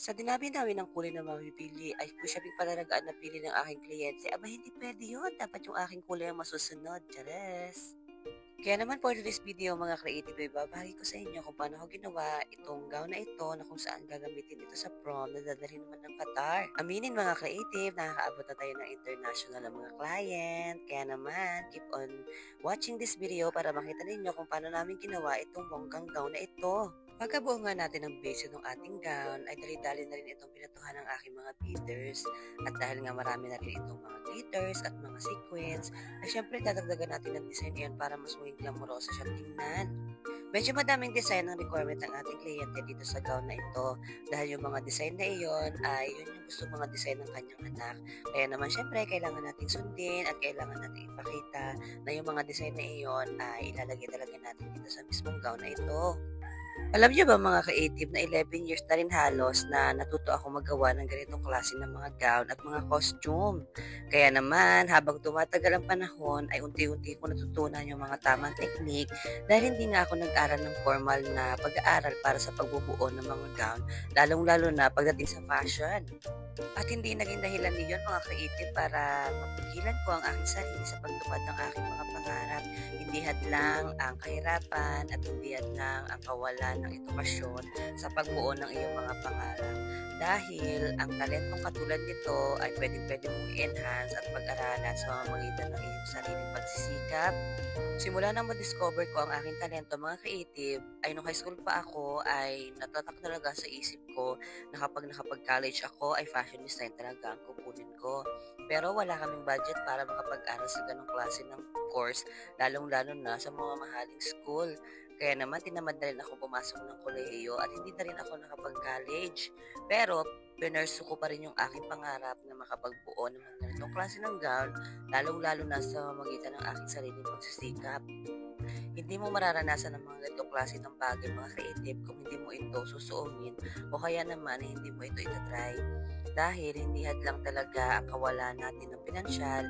Sa dinami-dami ng kulay na mamimili ay kung siya pinapalagaan na pili ng aking kliyente, aba hindi puwede yun. Dapat yung aking kulay ang masusunod. Chares! Kaya naman for today's video mga creative, ay babahagi ko sa inyo kung paano ko ginawa itong gown na ito na kung saan gagamitin ito sa prom na dadalhin naman ng Qatar. Aminin mga creative, nakakaabot na tayo ng international ng mga client. Kaya naman, keep on watching this video para makita ninyo kung paano namin ginawa itong bonggang gown na ito. Pagkabuo nga natin ng base ng ating gown, ay dali-dali na rin itong pinatuhan ng aking mga beaders. At dahil nga marami na rin itong mga glitters at mga sequins, ay syempre dadagdagan natin ng design yan para mas maging glamorosa siyang tingnan. Medyo madaming design ang requirement ng ating kliyente dito sa gown na ito dahil yung mga design na iyon ay yun yung gusto mga design ng kanyang anak. Kaya naman syempre kailangan nating sundin at kailangan nating ipakita na yung mga design na iyon ay ilalagay talaga natin dito sa mismong gown na ito. Alam niyo ba mga creative na 11 years na rin halos na natuto ako magawa ng ganitong klase ng mga gown at mga costume. Kaya naman habang tumatagal ang panahon ay unti-unti ko natutunan yung mga tamang technique dahil hindi nga ako nag-aral ng formal na pag-aaral para sa pagbubuo ng mga gown, lalong-lalo na pagdating sa fashion. At hindi naging dahilan niyon mga creative para mapigilan ko ang aking sarili sa pagtupad ng aking mga pangarap. Hindi hadlang ang kahirapan at hindi hadlang ang kawalan ng edukasyon sa pagbuo ng iyong mga pangarap. Dahil ang talentong katulad nito ay pwede mong i-enhance at pag-aralan sa pamamagitan ng iyong sariling pagsisikap. Simula nang ma-discover ko ang aking talento mga creative, ay nung high school pa ako ay natatak talaga sa isip ko na kapag nakapag-college ako ay fashion design talaga ang kukunin ko. Pero wala kaming budget para makapag-aral sa ganong klase ng course, lalong-lalo na sa mga mahaling school. Kaya naman tinamad na rin ako pumasok ng kolehiyo at hindi na rin ako nakapag-college. Pero pinursu ko pa rin yung aking pangarap na makapagbuo ng mga ganitong klase ng gown, lalong-lalo na sa magitan ng aking sariling pagsisikap. Hindi mo mararanasan ang mga ganitong klase ng bagay mga creative kung hindi mo ito susuungin o kaya naman hindi mo ito itatry. Dahil hindi hadlang talaga ang kawalan natin ng pinansyal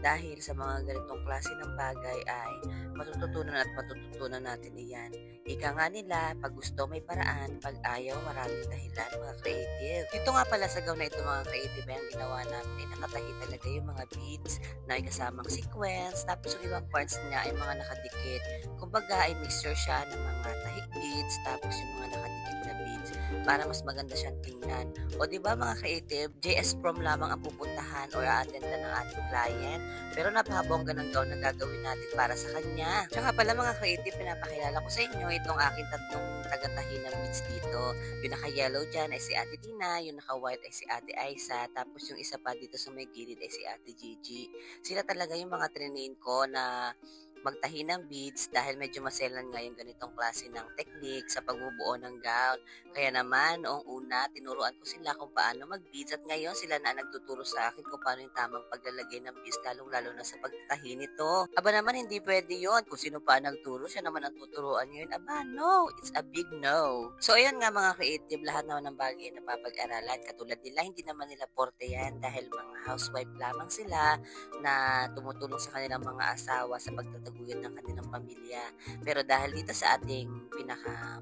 dahil sa mga ganitong klase ng bagay ay matututunan natin iyan. Ika nga nila, pag gusto may paraan, pag ayaw maraming dahilan mga creative. Ito nga pala sa gown na ito mga creative ay ang ginawa namin ay nakatahi talaga yung mga beads na may kasamang sequence, tapos yung ibang parts niya ay mga nakadikit. Kumbaga ay mixture siya ng mga tahi beads, tapos yung mga nakadikit na beads para mas maganda siyang tingnan. O di ba mga creative, JS Prom lamang ang pupuntahan or a-attendan ng ating client, pero napakabongga ng gown na gagawin natin para sa kanya. Tsaka pala mga creative, pinapakilala ko sa inyo itong aking tatlong tagatahi ng beads dito. Yung naka-yellow dyan ay si Ate Tina, yung naka-white ay si Ate Aisa, tapos yung isa pa dito sa may gilid ay si Ate Gigi. Sila talaga yung mga trinain ko na magtahi ng beads dahil medyo maselan nga yung ganitong klase ng technique sa pagbubuo ng gown. Kaya naman, noong una, tinuruan ko sila kung paano mag-beads at ngayon sila na ang nagtuturo sa akin kung paano yung tamang paglalagay ng beads, lalong-lalo na sa pagtahi nito. Aba naman, hindi pwede yon. Kung sino pa ang nagturo, siya naman ang tuturuan ngayon. Aba, no! It's a big no. So, ayun nga mga creative, lahat naman ng bagay na papag-aralan. Katulad nila, hindi naman nila porte yan dahil mga housewife lamang sila na tumutulong sa kanilang mga asawa sa pagtataguyod ng kanilang pamilya. Pero dahil dito sa ating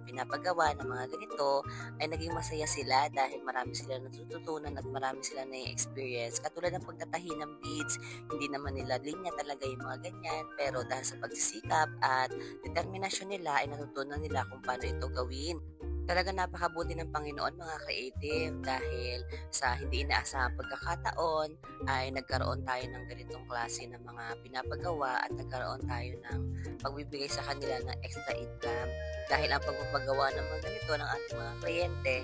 pinapagawa ng mga ganito, ay naging masaya sila dahil marami sila natututunan at marami sila na-experience. Katulad ng pagtatahi ng beads, hindi naman nila linya talaga yung mga ganyan, pero dahil sa pagsisikap at determinasyon nila, ay natutunan nila kung paano ito gawin. Talaga napakabuti ng Panginoon mga creative dahil sa hindi inaasahang pagkakataon ay nagkaroon tayo ng ganitong klase ng mga pinapagawa at nagkaroon tayo ng pagbibigay sa kanila ng extra income. Dahil ang pagpapagawa ng mga ganito ng ating mga kliyente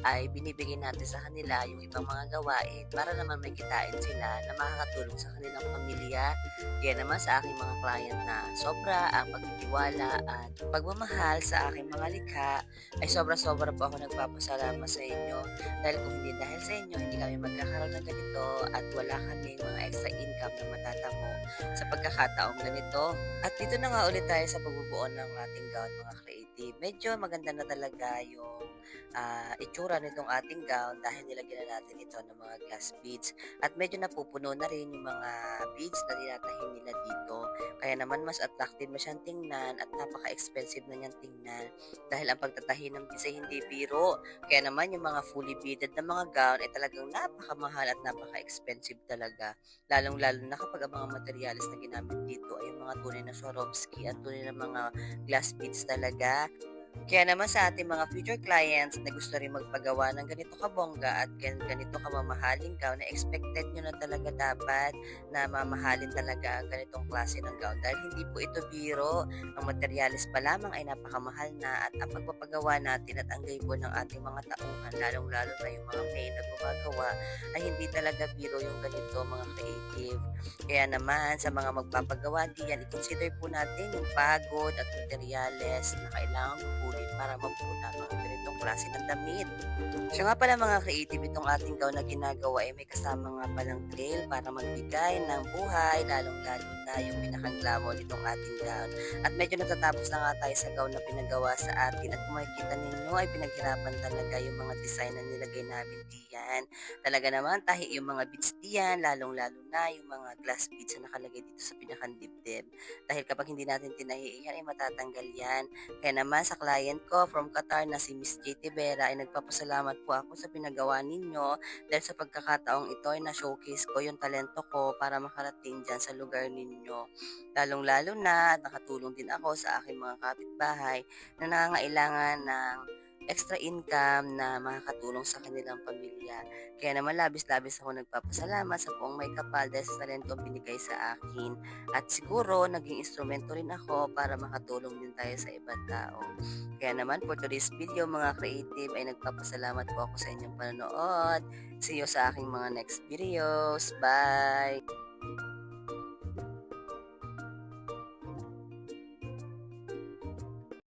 ay binibigay natin sa kanila yung ibang mga gawain para naman may kitain sila na makakatulong sa kanilang pamilya. Kaya naman sa aking mga client na sobra ang pagtitiwala at pagmamahal sa aking mga likha ay sobra-sobra po ako nagpapasalamat sa inyo dahil kung hindi dahil sa inyo, hindi kami magkakaroon ng ganito at wala kaming mga extra income na matatamo sa pagkakataong ganito. At dito na nga ulit tayo sa pagbubuo ng ating gown mga creative. creative, medyo maganda na talaga yung itsura nitong ating gown dahil nilagyan na natin ito ng mga glass beads. At medyo napupuno na rin yung mga beads na tinatahin nila dito. Kaya naman mas attractive na siyang tingnan at napaka-expensive na niyang tingnan dahil ang pagtatahi ng beads ay hindi biro. Kaya naman yung mga fully beaded na mga gown ay talagang napakamahal at napaka-expensive talaga. Lalong-lalo na kapag ang mga materials na ginamit dito ay yung mga tunay na Swarovski at tunay na mga glass beads talaga. Kaya naman sa ating mga future clients na gusto rin magpagawa ng ganito kabongga at ganito kamamahaling gown na expected nyo na talaga dapat na mamahalin talaga ang ganitong klase ng gown dahil hindi po ito biro. Ang materialis pa lamang ay napakamahal na at ang pagpapagawa natin at ang labor ng ating mga tauhan, lalong-lalo na yung mga maid na gumagawa, ay hindi talaga biro yung ganito mga creative. Kaya naman sa mga magpapagawa diyan, i-consider po natin yung pagod at materyales na kailangan kukunin para mabuo natin ang ganitong klase ng damit. Siya nga pala mga creative, itong ating gown na ginagawa ay may kasama nga palang trail para magbigay ng buhay, lalong-lalo na yung pinakang-glamor nitong ating gown. At medyo natatapos na nga tayo sa gown na pinagawa sa atin at kung makikita ninyo ay pinaghirapan talaga yung mga design na nilagay namin diyan. Talaga naman tahi yung mga beads diyan, lalong-lalo na yung mga glass beads na nakalagay dito sa pinakang dibdib. Dahil kapag hindi natin tinahi yan ay matatanggal yan. Kaya naman sa client ko from Qatar na si Miss J. Tibera ay nagpapasalamat po ako sa pinagawa ninyo dahil sa pagkakataong ito ay na-showcase ko yung talento ko para makarating dyan sa lugar ninyo. Lalong-lalo na nakatulong din ako sa aking mga kapitbahay na nangangailangan ng extra income na makakatulong sa kanilang pamilya. Kaya naman labis-labis ako nagpapasalamat sa buong may kapal dahil sa talento binigay sa akin. At siguro naging instrumento rin ako para makatulong din tayo sa ibang tao. Kaya naman for today's video mga creative ay nagpapasalamat po ako sa inyong panonood. See you sa aking mga next videos. Bye!